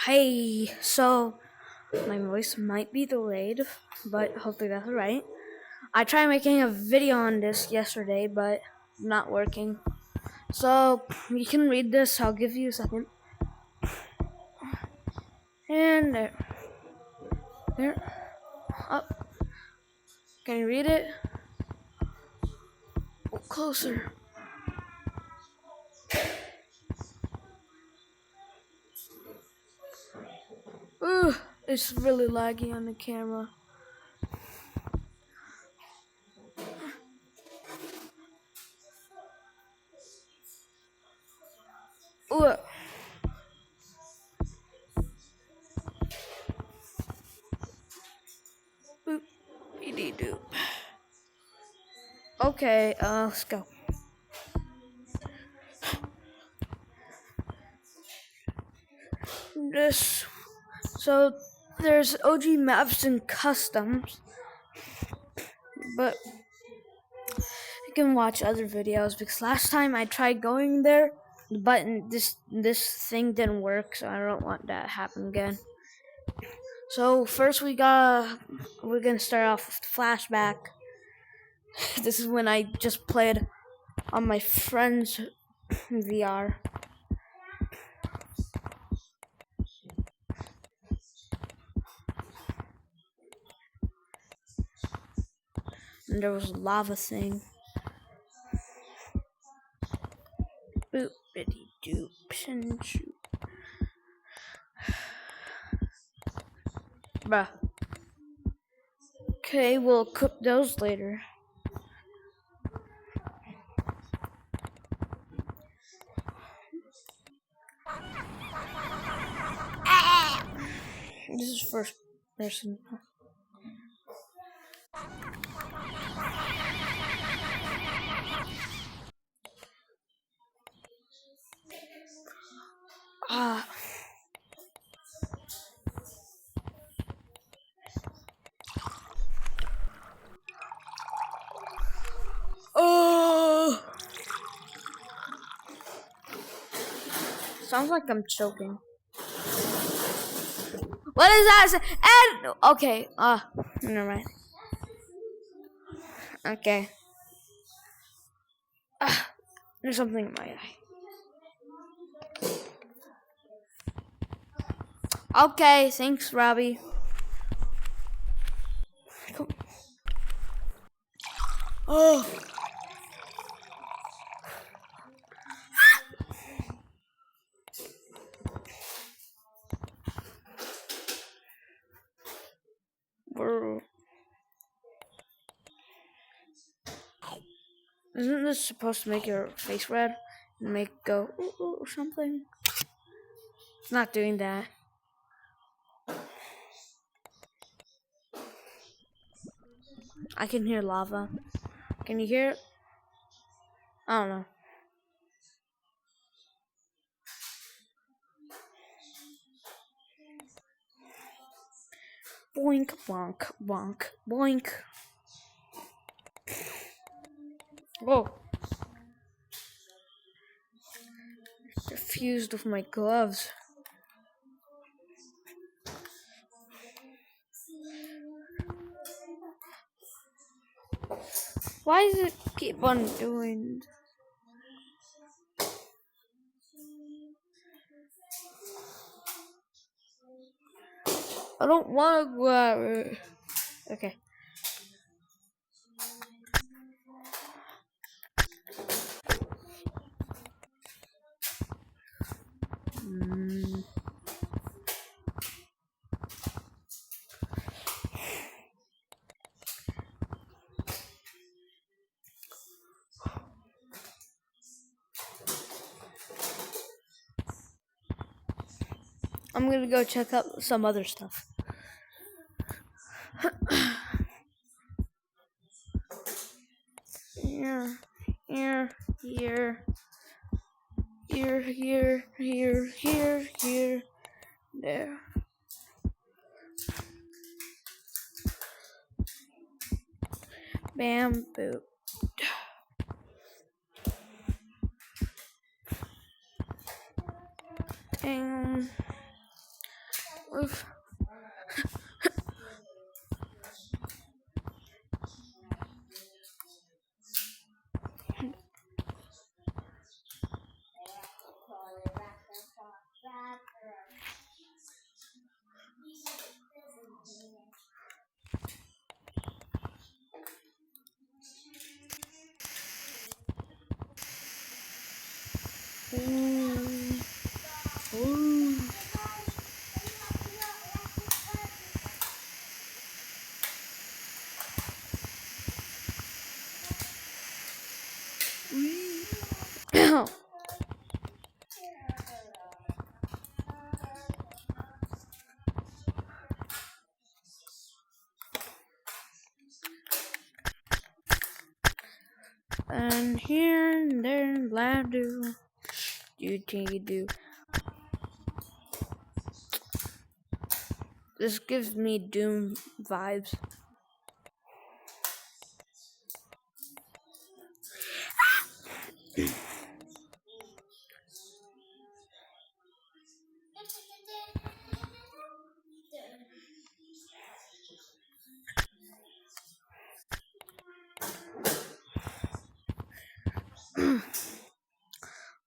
Hey, so my voice might be delayed, but hopefully that's alright. I tried making a video on this yesterday, but not working. So you can read this. I'll give you a second. And there, up. Can you read it? Oh, closer. Ooh, it's really laggy on the camera. Ooh. Boop. Doop. Okay, let's go. This so there's OG maps and customs, but you can watch other videos because last time I tried going there, the button this thing didn't work, so I don't want that to happen again. So first we're gonna start off with flashback. This is when I just played on my friend's VR. And there was a lava thing. Boopity doops and shoot. Bruh. Okay, we'll cook those later. This is first person. Ah. Oh. Sounds like I'm choking. What is that? And okay. Never mind. Okay. There's something in my eye. Okay, thanks, Robbie. Come. Oh. Isn't this supposed to make your face red and make it go ooh or something? It's not doing that. I can hear lava. Can you hear it? I don't know. Boink, bonk, bonk, boink. Whoa. They're fused with my gloves. Why does it keep on doing? I don't want to go out. Okay. I'm gonna go check out some other stuff. Here, here, here, here, there. Bamboo. And Oof. Ooh. Ooh. And here and there, blah do, do. This gives me Doom vibes.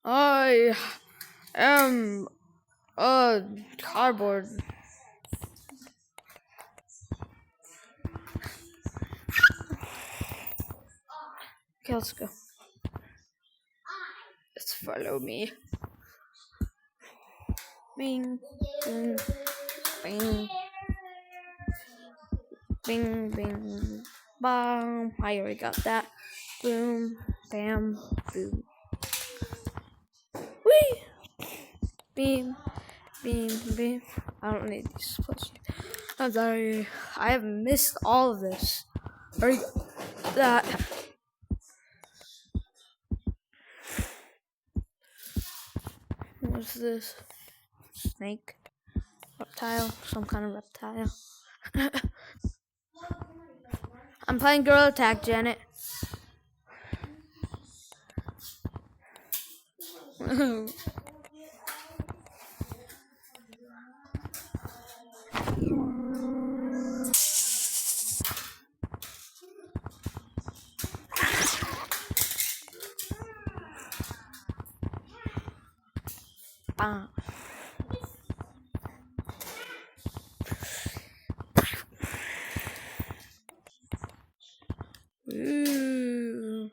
I am a cardboard. Okay, let's go. Let's follow me. Bing, bing, bing, bing, bing, bam. I already got that. Boom, bam, boom. Whee! Beam, beam, beam. I don't need these plushies. I'm sorry. I have missed all of this. Already got that. What's this? Snake? Reptile? Some kind of reptile. I'm playing Gorilla Tag, Janet. Bam. Ooh.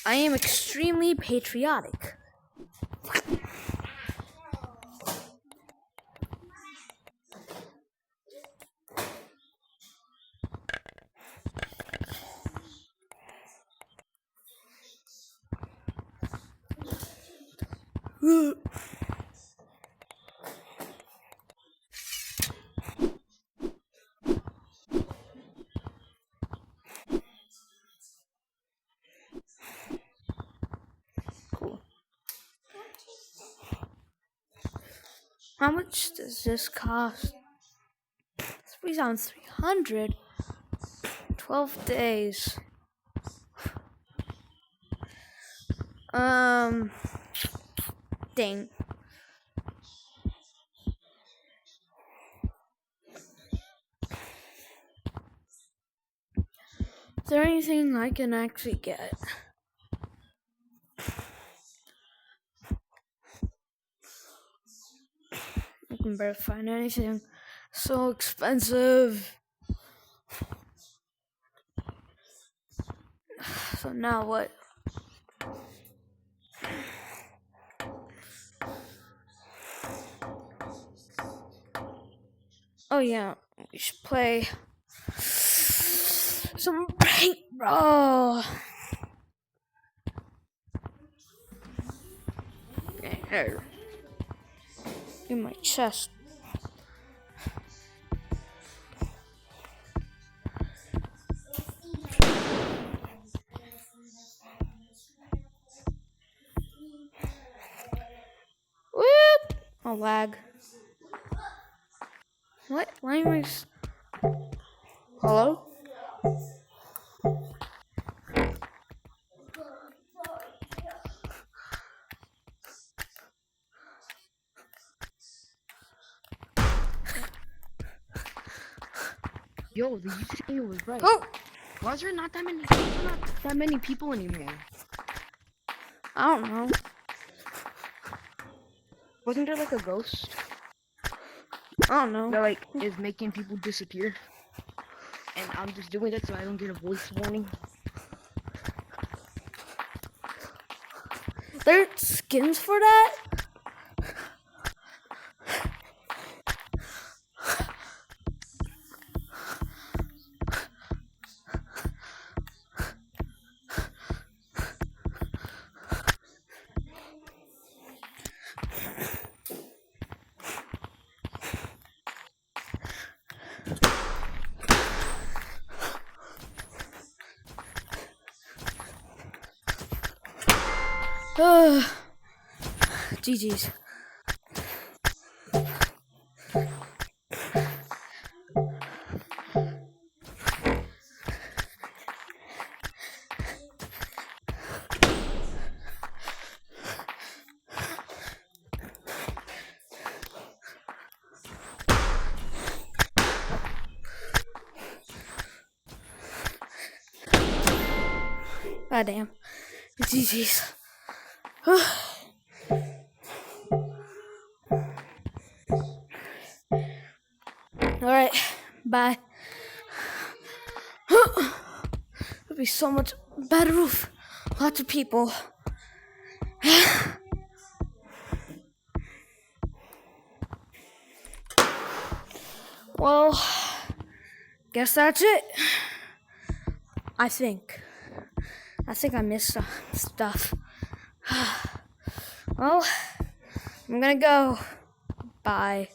I am extremely patriotic. Cool. How much does this cost? 3,300. 12 days. Dang. Is there anything I can actually get? I can barely find anything. So expensive. So now what? Oh yeah, we should play some paint roll. Here. In my chest. Oh, lag. What? Why am I... Hello? Yo, the YouTuber was right. Oh! Why is there not that many people anymore? I don't know. Wasn't there like a ghost I don't know. that like is making people disappear? And I'm just doing that so I don't get a voice warning. There's skins for that? GG's. God damn. GG's. Alright, bye. It'll be so much better with lots of people. Well, guess that's it. I think I missed some stuff. Well, I'm gonna go. Bye.